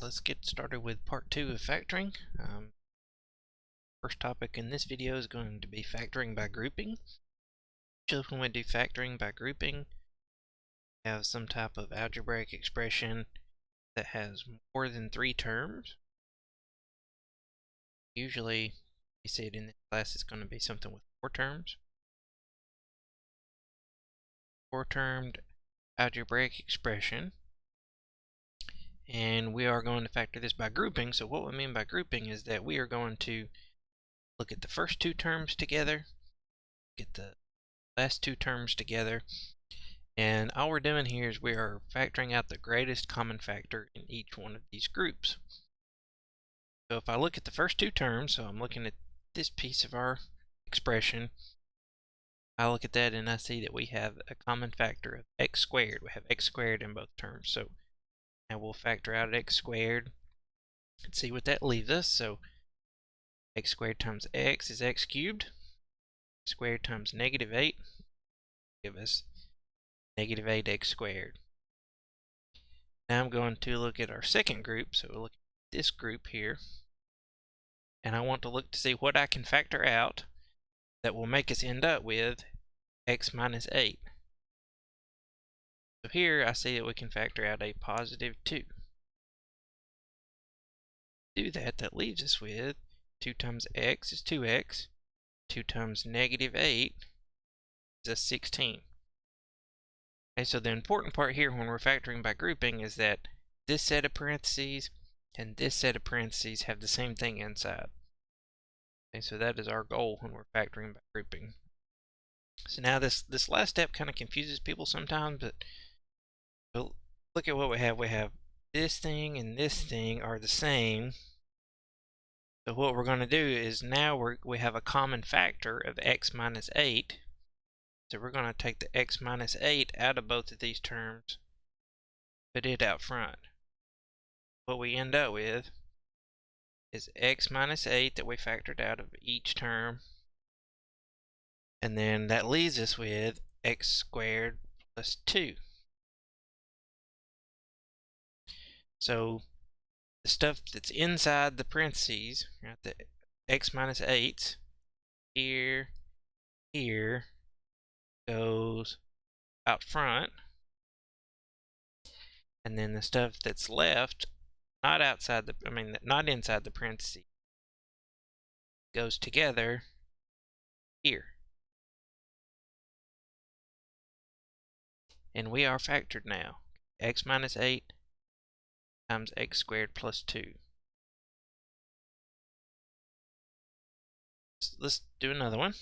Let's get started with part 2 of factoring. First topic in this video is going to be factoring by grouping. Usually when we do factoring by grouping, we have some type of algebraic expression that has more than 3 terms. Usually, we see it in this class, it's going to be something with 4 terms. 4-termed algebraic expression. And we are going to factor this by grouping. So what we mean by grouping is that we are going to look at the first 2 terms together, get the last 2 terms together, and all we're doing here is we are factoring out the greatest common factor in each one of these groups. So if I look at the first 2 terms, so I'm looking at this piece of our expression, I look at that and I see that we have a common factor of x squared. We have x squared in both terms. So now we'll factor out x squared and see what that leaves us. So x squared times x is x cubed. Squared times negative 8 give us negative 8x squared. Now I'm going to look at our second group. So we'll look at this group here. And I want to look to see what I can factor out that will make us end up with x minus 8. So here I see that we can factor out a positive 2. To do that, that leaves us with 2 times x is 2x. 2 times negative 8 is a 16. Okay, so the important part here when we're factoring by grouping is that this set of parentheses and this set of parentheses have the same thing inside. Okay, so that is our goal when we're factoring by grouping. So now this last step kind of confuses people sometimes, but look at what we have. We have this thing and this thing are the same. So what we're going to do is now we have a common factor of x minus 8. So we're going to take the x minus 8 out of both of these terms, put it out front. What we end up with is x minus 8 that we factored out of each term. And then that leaves us with x squared plus 2. So the stuff that's inside the parentheses, right, the x minus 8s, here, goes out front, and then the stuff that's left, not inside the parentheses, goes together here. And we are factored now. X minus 8 times x squared plus 2. Let's do another one.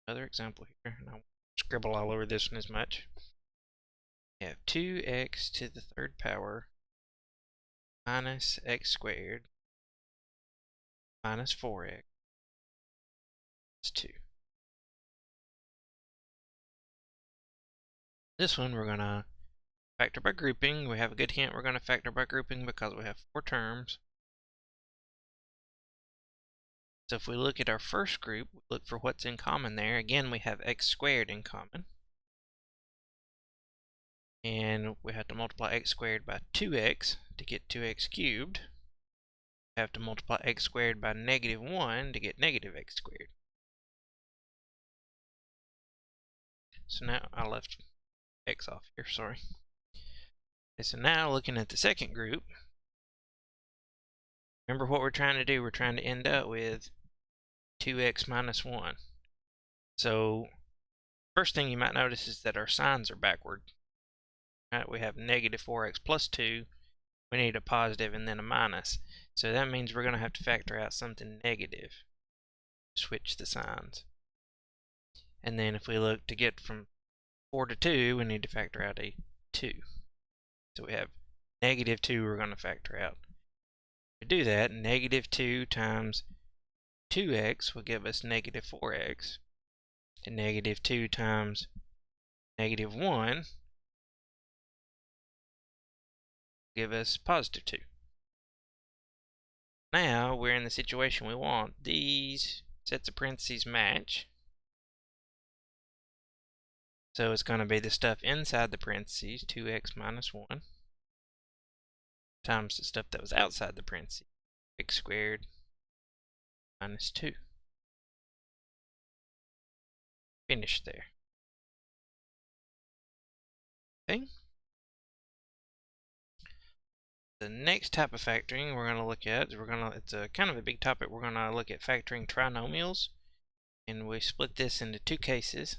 Another example here, and I won't scribble all over this one as much. We have 2x to the 3rd power minus x squared minus 4x plus 2. This one we're going to factor by grouping. We have a good hint we're going to factor by grouping because we have 4 terms. So if we look at our first group, we look for what's in common there. Again, we have x squared in common. And we have to multiply x squared by 2x to get 2x cubed. We have to multiply x squared by negative 1 to get negative x squared. So now I left x off here, sorry. Okay, so now looking at the second group, remember what we're trying to do. We're trying to end up with 2x minus 1. So first thing you might notice is that our signs are backward. Right, we have negative 4x plus 2. We need a positive and then a minus. So that means we're going to have to factor out something negative. Switch the signs. And then if we look to get from 4 to 2, we need to factor out a 2. So we have negative 2 we're going to factor out. To do that, negative 2 times 2x will give us negative 4x. And negative 2 times negative 1 give us positive 2. Now we're in the situation we want. These sets of parentheses match. So it's going to be the stuff inside the parentheses, 2x minus 1. times the stuff that was outside the parentheses. X squared minus 2. Finish there. Okay. The next type of factoring we're going to look at, it's a kind of a big topic. We're going to look at factoring trinomials, and we split this into two cases.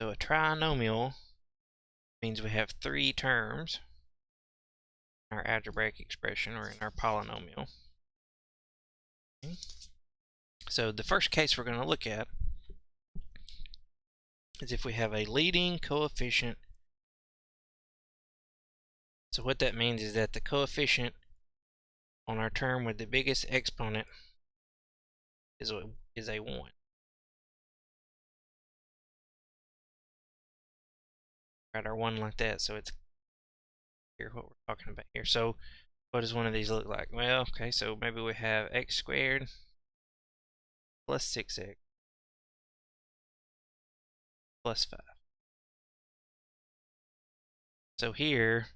So a trinomial means we have three terms in our algebraic expression or in our polynomial. Okay. So the first case we're going to look at is if we have a leading coefficient. So what that means is that the coefficient on our term with the biggest exponent is a 1. Write our 1 like that, so it's clear what we're talking about here. So what does one of these look like? Well, okay, so maybe we have x squared plus 6x plus 5. So here,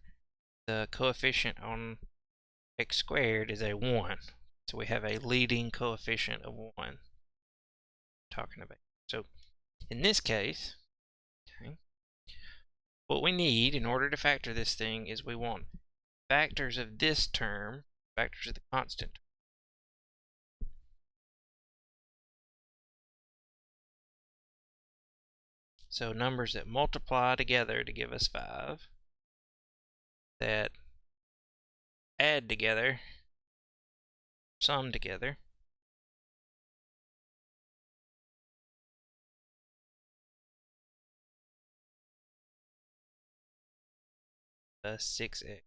the coefficient on x squared is a 1. So we have a leading coefficient of 1 talking about. So in this case, okay, what we need in order to factor this thing is we want factors of this term, factors of the constant. So numbers that multiply together to give us 5, that add together, sum together, plus 6x.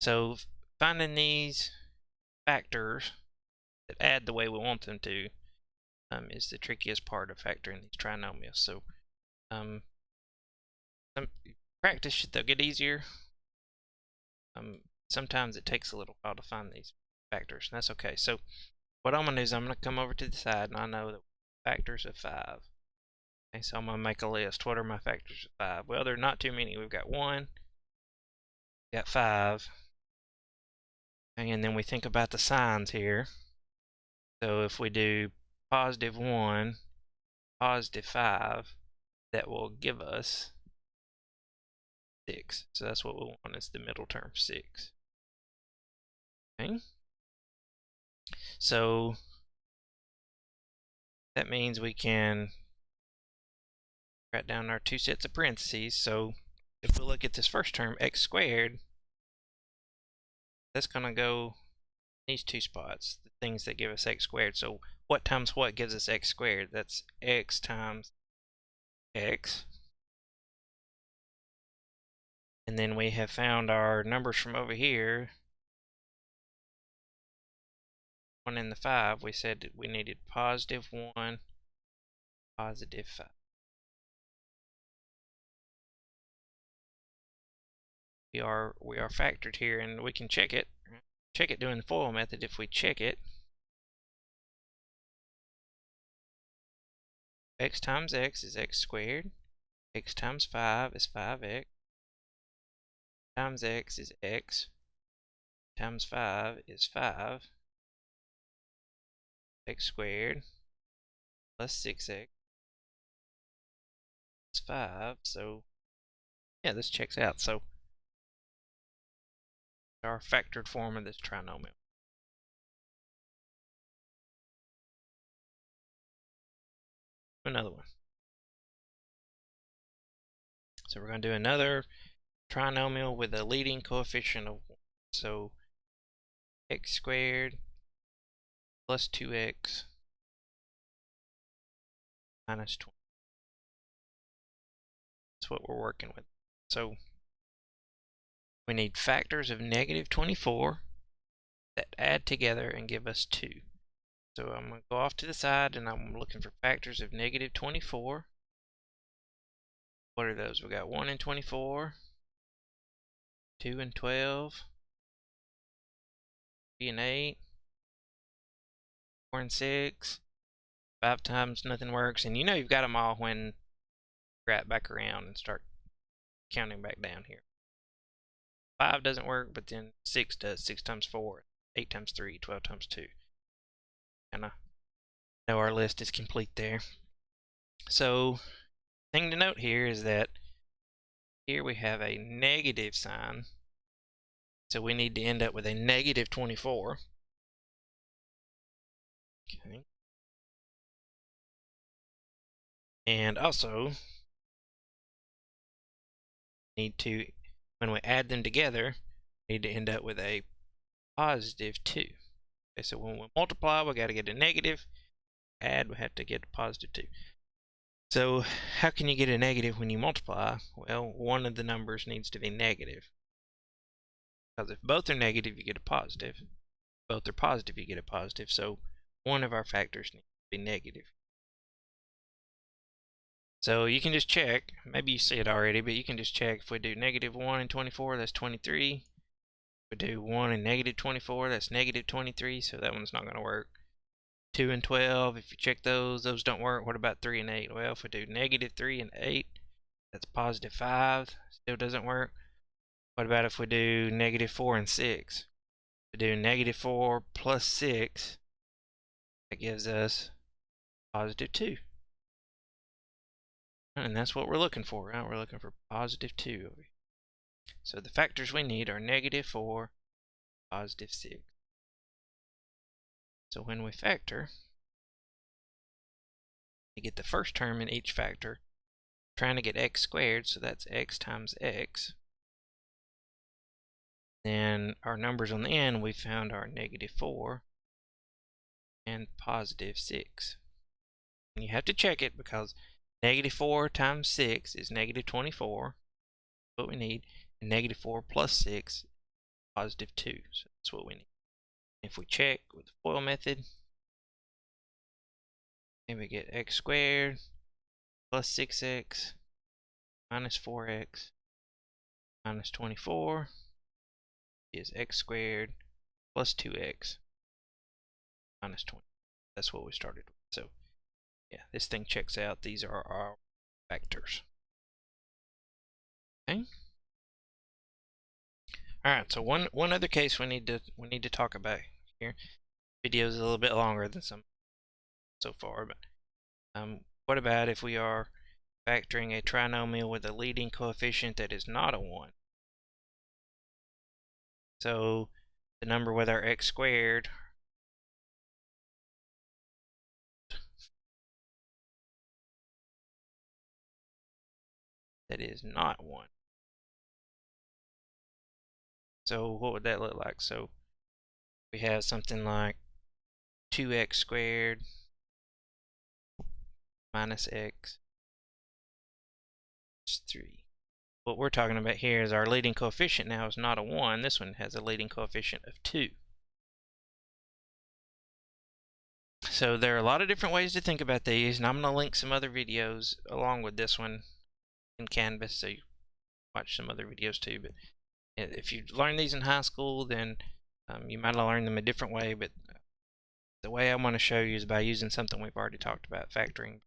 So finding these factors that add the way we want them to is the trickiest part of factoring these trinomials. So practice, they'll get easier. Sometimes it takes a little while to find these factors, and that's okay. So what I'm going to do is I'm going to come over to the side, and I know that factors of 5. Okay, so I'm going to make a list. What are my factors of 5? Well, there are not too many. We've got 1, we've got 5, and then we think about the signs here. So if we do positive 1, positive 5, that will give us 6. So that's what we want, is the middle term, 6. Okay. So that means we can write down our two sets of parentheses. So if we look at this first term, x squared, that's going to go these two spots, the things that give us x squared. So what times what gives us x squared? That's x times x. And then we have found our numbers from over here. 1 and the 5, we said that we needed positive 1, positive 5. We are factored here, and we can check it. Check it doing the FOIL method. If we check it, x times x is x squared. X times 5 is 5x. Times x is x. Times 5 is 5. X squared plus 6x is 5. So yeah, this checks out. So our factored form of this trinomial. Another one. So we're going to do another trinomial with a leading coefficient of 1. So x squared plus 2x minus 20. That's what we're working with. So we need factors of negative 24 that add together and give us 2. So I'm going to go off to the side, and I'm looking for factors of negative 24. What are those? We got 1 and 24, 2 and 12, 3 and 8, 4 and 6, 5 times nothing works. And you know you've got them all when you wrap back around and start counting back down here. 5 doesn't work, but then 6 does. 6 times 4, 8 times 3, 12 times 2. And I know our list is complete there. So, thing to note here is that here we have a negative sign. So we need to end up with a negative 24. Okay. And also, need to, when we add them together, need to end up with a positive 2. Okay, so when we multiply, we got to get a negative. Add, we have to get a positive 2. So how can you get a negative when you multiply? Well, one of the numbers needs to be negative. Because if both are negative, you get a positive. If both are positive, you get a positive. So one of our factors needs to be negative. So you can just check. Maybe you see it already, but you can just check. If we do negative 1 and 24, that's 23. If we do 1 and negative 24, that's negative 23. So that one's not going to work. 2 and 12, if you check those don't work. What about 3 and 8? Well, if we do negative 3 and 8, that's positive 5. Still doesn't work. What about if we do negative 4 and 6? If we do negative 4 plus 6, that gives us positive 2. And that's what we're looking for, right? We're looking for positive 2 over here. So the factors we need are negative 4, positive 6. So when we factor, we get the first term in each factor. Trying to get x squared, so that's x times x. Then our numbers on the end, we found our negative 4 and positive 6. And you have to check it because negative 4 times 6 is negative 24. What we need. And negative 4 plus 6 is positive 2. So that's what we need. If we check with the FOIL method, then we get x squared plus 6x minus 4x minus 24 is x squared plus 2x minus 20. That's what we started with. So yeah, this thing checks out. These are our factors. Okay. All right. So one other case we need to talk about here. Video is a little bit longer than some so far, but what about if we are factoring a trinomial with a leading coefficient that is not a 1? So the number with our x squared that is not 1. So what would that look like? So we have something like 2x squared minus x is 3. What we're talking about here is our leading coefficient now is not a 1. This one has a leading coefficient of 2. So there are a lot of different ways to think about these, and I'm going to link some other videos along with this one in Canvas, so you watch some other videos too. But if you learn these in high school, then you might have learned them a different way, but the way I want to show you is by using something we've already talked about, factoring.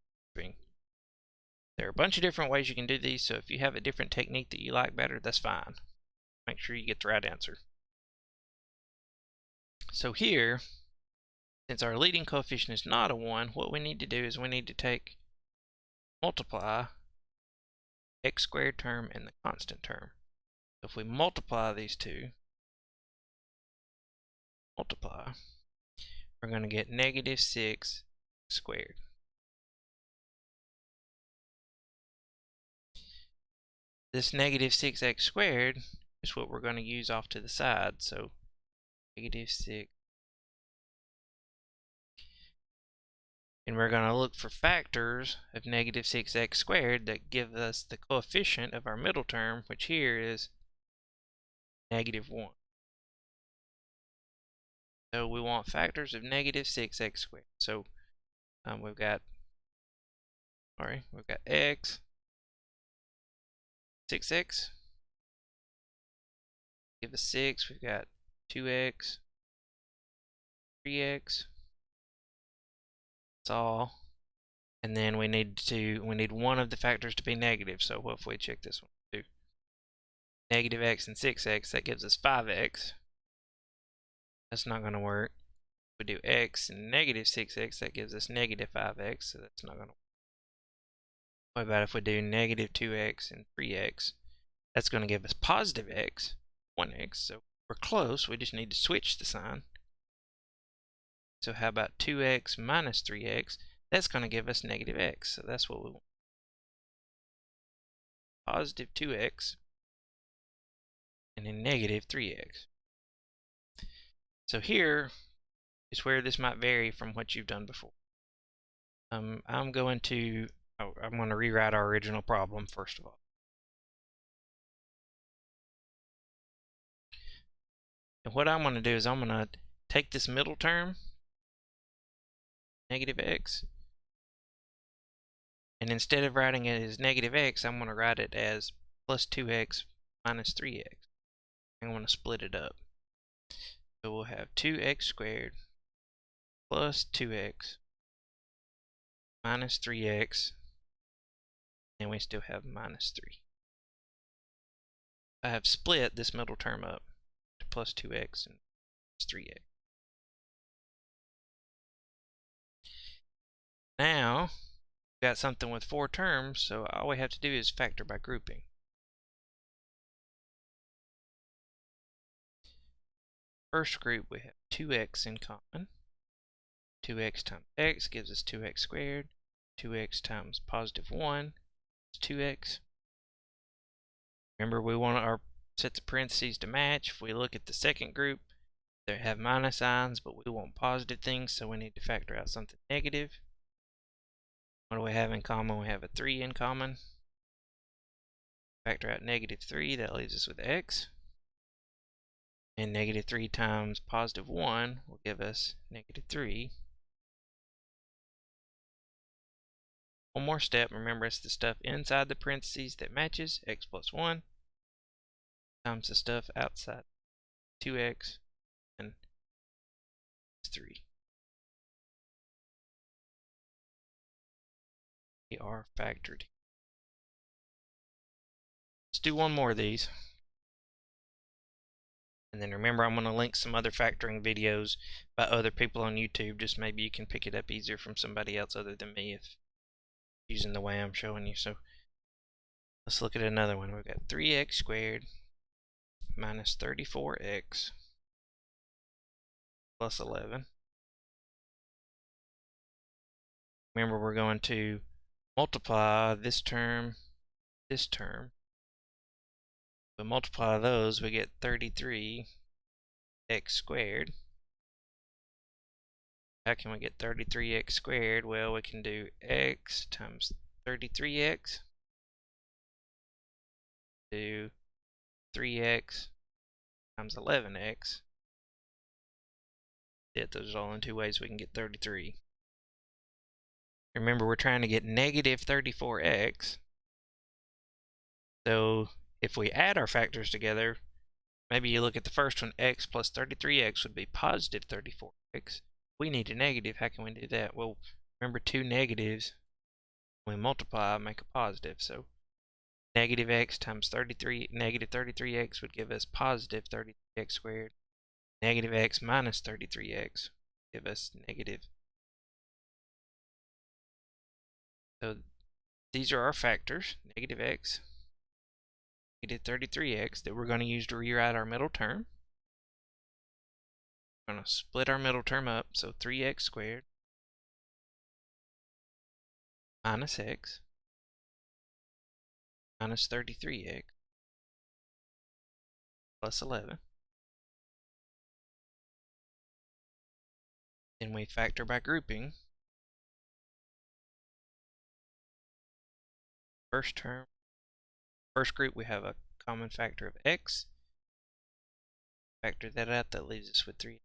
There are a bunch of different ways you can do these, so if you have a different technique that you like better, that's fine. Make sure you get the right answer. So here, since our leading coefficient is not a 1, what we need to do is we need to multiply x squared term and the constant term. So if we multiply these two, we're going to get negative 6 squared. This negative 6x squared is what we're going to use off to the side. So negative 6. And we're going to look for factors of negative 6x squared that give us the coefficient of our middle term, which here is negative 1. So we want factors of negative 6x squared. So we've got x, 6x, give us 6. We've got 2x, 3x. That's all. And then we need one of the factors to be negative. So what if we check this one too? negative x and 6x, that gives us 5x. That's not going to work. If we do x and negative 6x, that gives us negative 5x, so that's not going to work. What about if we do negative 2x and 3x? That's going to give us positive x, 1x, so we're close, we just need to switch the sign. So how about 2x minus 3x? That's going to give us negative x, so that's what we want. Positive 2x and then negative 3x. So here is where this might vary from what you've done before. I'm going to rewrite our original problem first of all. And what I'm going to do is I'm going to take this middle term, negative x, and instead of writing it as negative x, I'm going to write it as plus 2x minus 3x. I'm going to split it up. So we'll have 2x squared plus 2x minus 3x, and we still have minus 3. I have split this middle term up to plus 2x and plus 3x. Now, we've got something with 4 terms, so all we have to do is factor by grouping. First group, we have 2x in common. 2x times x gives us 2x squared. 2x times positive 1 is 2x. Remember, we want our sets of parentheses to match. If we look at the second group, they have minus signs, but we want positive things, so we need to factor out something negative. What do we have in common? We have a 3 in common. Factor out negative 3, that leaves us with x. And negative 3 times positive 1 will give us negative 3. One more step, remember it's the stuff inside the parentheses that matches, x plus 1, times the stuff outside, 2x and 3. They are factored. Let's do one more of these. And then remember, I'm going to link some other factoring videos by other people on YouTube, just maybe you can pick it up easier from somebody else other than me if using the way I'm showing you. So let's look at another one. We've got 3x squared minus 34x plus 11. Remember, we're going to multiply this term. We multiply those, we get 33x squared. How can we get 33x squared? Well, we can do x times 33x, do 3x times 11x. Those are all in 2 ways we can get 33. Remember, we're trying to get negative 34x. So if we add our factors together, maybe you look at the first one, x plus 33x would be positive 34x. We need a negative. How can we do that? Well, remember, 2 negatives, when we multiply, make a positive. So negative x times negative 33x would give us positive 33x squared. Negative x minus 33x would give us negative. So these are our factors, negative x, negative 33x, that we're going to use to rewrite our middle term. We're going to split our middle term up, so 3x squared minus x minus 33x plus 11. Then we factor by grouping. First group, we have a common factor of x. Factor that out, that leaves us with 3,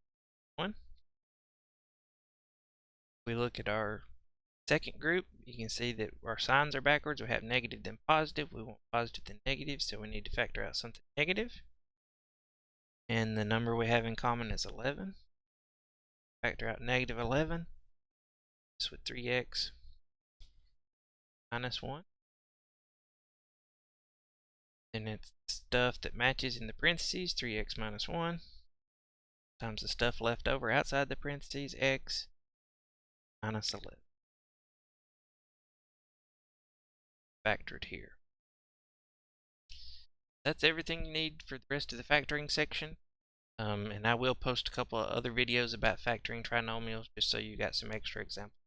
1. We look at our second group, you can see that our signs are backwards. We have negative then positive. We want positive then negative, so we need to factor out something negative. And the number we have in common is 11. Factor out negative 11. This with 3x minus 1. Then it's stuff that matches in the parentheses, 3x minus 1, times the stuff left over outside the parentheses, x minus 11. Factored here. That's everything you need for the rest of the factoring section. And I will post a couple of other videos about factoring trinomials just so you got some extra examples.